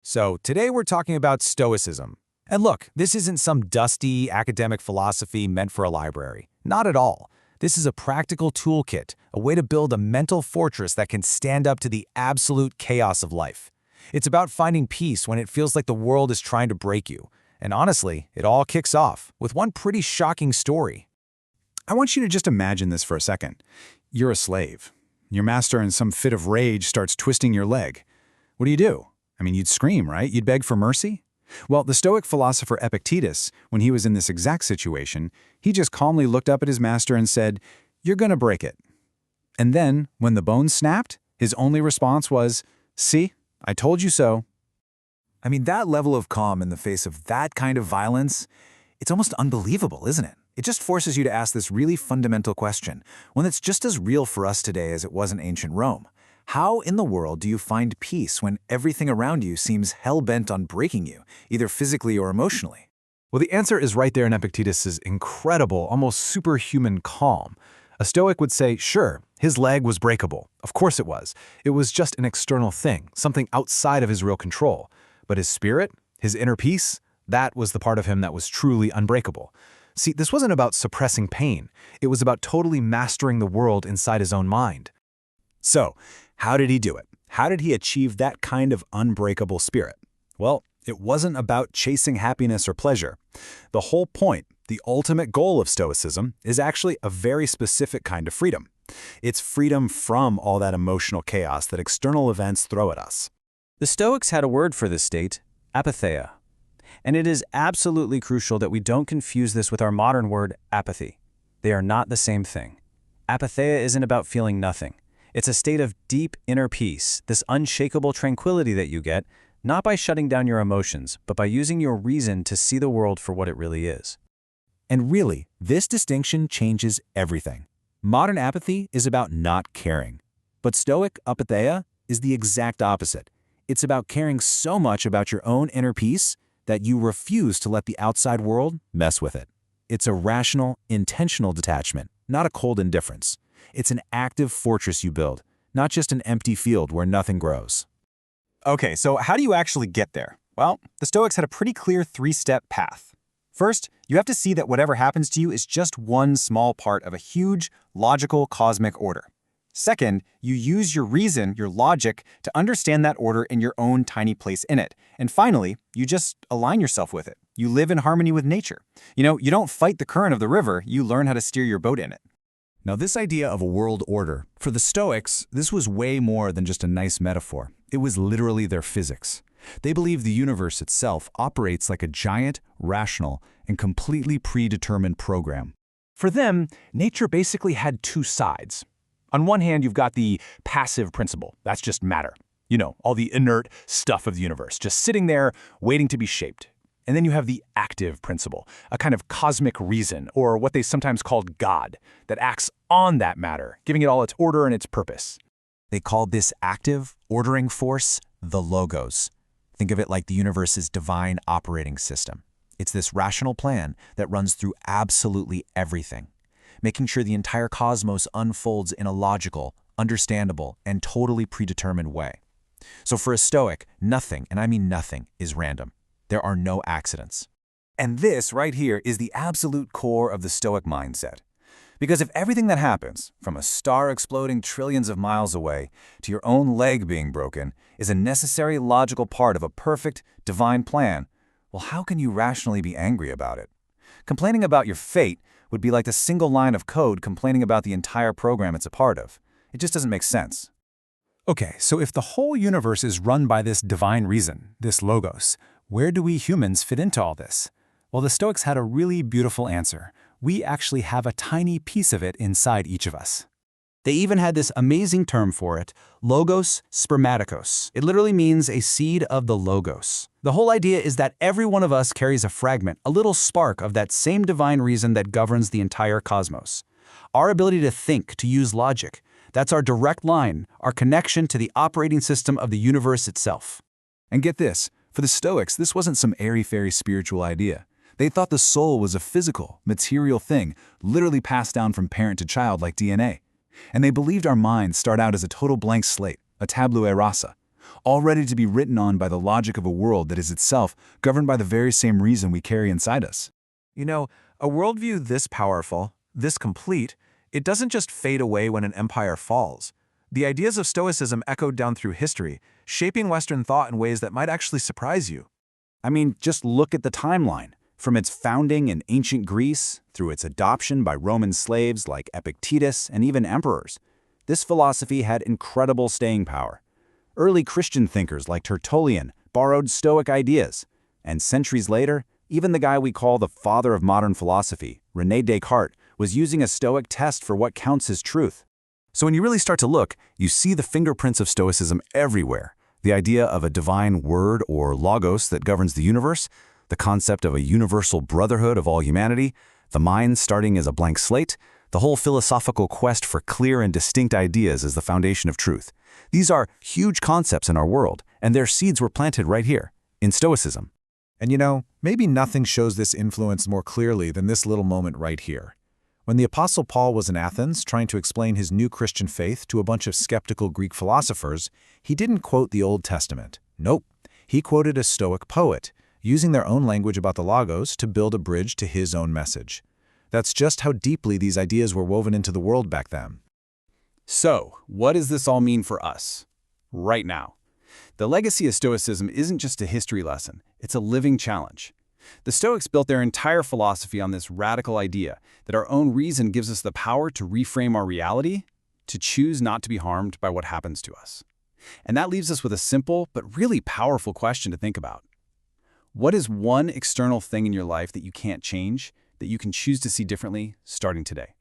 So today we're talking about Stoicism. And look, this isn't some dusty academic philosophy meant for a library. Not at all. This is a practical toolkit, a way to build a mental fortress that can stand up to the absolute chaos of life. It's about finding peace when it feels like the world is trying to break you. And honestly, it all kicks off with one pretty shocking story. I want you to just imagine this for a second. You're a slave. Your master, in some fit of rage, starts twisting your leg. What do? I mean, you'd scream, right? You'd beg for mercy? Well, the Stoic philosopher Epictetus, when he was in this exact situation, he just calmly looked up at his master and said, "You're gonna break it." And then, when the bone snapped, his only response was, "See, I told you so." I mean, that level of calm in the face of that kind of violence, it's almost unbelievable, isn't it? It just forces you to ask this really fundamental question, one that's just as real for us today as it was in ancient Rome. How in the world do you find peace when everything around you seems hell-bent on breaking you, either physically or emotionally? Well, the answer is right there in Epictetus's incredible, almost superhuman calm. A Stoic would say, sure, his leg was breakable. Of course it was. It was just an external thing, something outside of his real control. But his spirit, his inner peace, that was the part of him that was truly unbreakable. See, this wasn't about suppressing pain. It was about totally mastering the world inside his own mind. So, how did he do it? How did he achieve that kind of unbreakable spirit? Well, it wasn't about chasing happiness or pleasure. The whole point, the ultimate goal of Stoicism, is actually a very specific kind of freedom. It's freedom from all that emotional chaos that external events throw at us. The Stoics had a word for this state, apatheia. And it is absolutely crucial that we don't confuse this with our modern word, apathy. They are not the same thing. Apatheia isn't about feeling nothing. It's a state of deep inner peace, this unshakable tranquility that you get, not by shutting down your emotions, but by using your reason to see the world for what it really is. And really, this distinction changes everything. Modern apathy is about not caring. But Stoic apatheia is the exact opposite. It's about caring so much about your own inner peace that you refuse to let the outside world mess with it. It's a rational, intentional detachment, not a cold indifference. It's an active fortress you build, not just an empty field where nothing grows. Okay, so how do you actually get there? Well, the Stoics had a pretty clear three-step path. First, you have to see that whatever happens to you is just one small part of a huge, logical, cosmic order. Second, you use your reason, your logic, to understand that order in your own tiny place in it. And finally, you just align yourself with it. You live in harmony with nature. You don't fight the current of the river, you learn how to steer your boat in it. Now, this idea of a world order, for the Stoics, this was way more than just a nice metaphor. It was literally their physics. They believed the universe itself operates like a giant, rational, and completely predetermined program. For them, nature basically had two sides. On one hand, you've got the passive principle. That's just matter. All the inert stuff of the universe, just sitting there waiting to be shaped. And then you have the active principle, a kind of cosmic reason, or what they sometimes called God, that acts on that matter, giving it all its order and its purpose. They called this active, ordering force the logos. Think of it like the universe's divine operating system. It's this rational plan that runs through absolutely everything, making sure the entire cosmos unfolds in a logical, understandable, and totally predetermined way. So for a Stoic, nothing, and I mean nothing, is random. There are no accidents. And this right here is the absolute core of the Stoic mindset. Because if everything that happens, from a star exploding trillions of miles away to your own leg being broken, is a necessary logical part of a perfect, divine plan, well, how can you rationally be angry about it? Complaining about your fate would be like the single line of code complaining about the entire program it's a part of. It just doesn't make sense. Okay, so if the whole universe is run by this divine reason, this logos, where do we humans fit into all this? Well, the Stoics had a really beautiful answer. We actually have a tiny piece of it inside each of us. They even had this amazing term for it, logos spermaticos. It literally means a seed of the logos. The whole idea is that every one of us carries a fragment, a little spark of that same divine reason that governs the entire cosmos. Our ability to think, to use logic, that's our direct line, our connection to the operating system of the universe itself. And get this, for the Stoics, this wasn't some airy-fairy spiritual idea. They thought the soul was a physical, material thing, literally passed down from parent to child like DNA. And they believed our minds start out as a total blank slate, a tabula rasa. all ready to be written on by the logic of a world that is itself governed by the very same reason we carry inside us. You know, a worldview this powerful, this complete, it doesn't just fade away when an empire falls. The ideas of Stoicism echoed down through history, shaping Western thought in ways that might actually surprise you. I mean, just look at the timeline. From its founding in ancient Greece, through its adoption by Roman slaves like Epictetus and even emperors, this philosophy had incredible staying power. Early Christian thinkers like Tertullian borrowed Stoic ideas, and centuries later, even the guy we call the father of modern philosophy, René Descartes, was using a Stoic test for what counts as truth. So when you really start to look, you see the fingerprints of Stoicism everywhere. The idea of a divine word or logos that governs the universe, the concept of a universal brotherhood of all humanity, the mind starting as a blank slate, the whole philosophical quest for clear and distinct ideas as the foundation of truth. These are huge concepts in our world, and their seeds were planted right here, in Stoicism. And you know, maybe nothing shows this influence more clearly than this little moment right here. When the Apostle Paul was in Athens trying to explain his new Christian faith to a bunch of skeptical Greek philosophers, he didn't quote the Old Testament. Nope. He quoted a Stoic poet, using their own language about the Logos to build a bridge to his own message. That's just how deeply these ideas were woven into the world back then. So, what does this all mean for us? Right now. The legacy of Stoicism isn't just a history lesson, it's a living challenge. The Stoics built their entire philosophy on this radical idea that our own reason gives us the power to reframe our reality, to choose not to be harmed by what happens to us. And that leaves us with a simple but really powerful question to think about. What is one external thing in your life that you can't change, that you can choose to see differently starting today?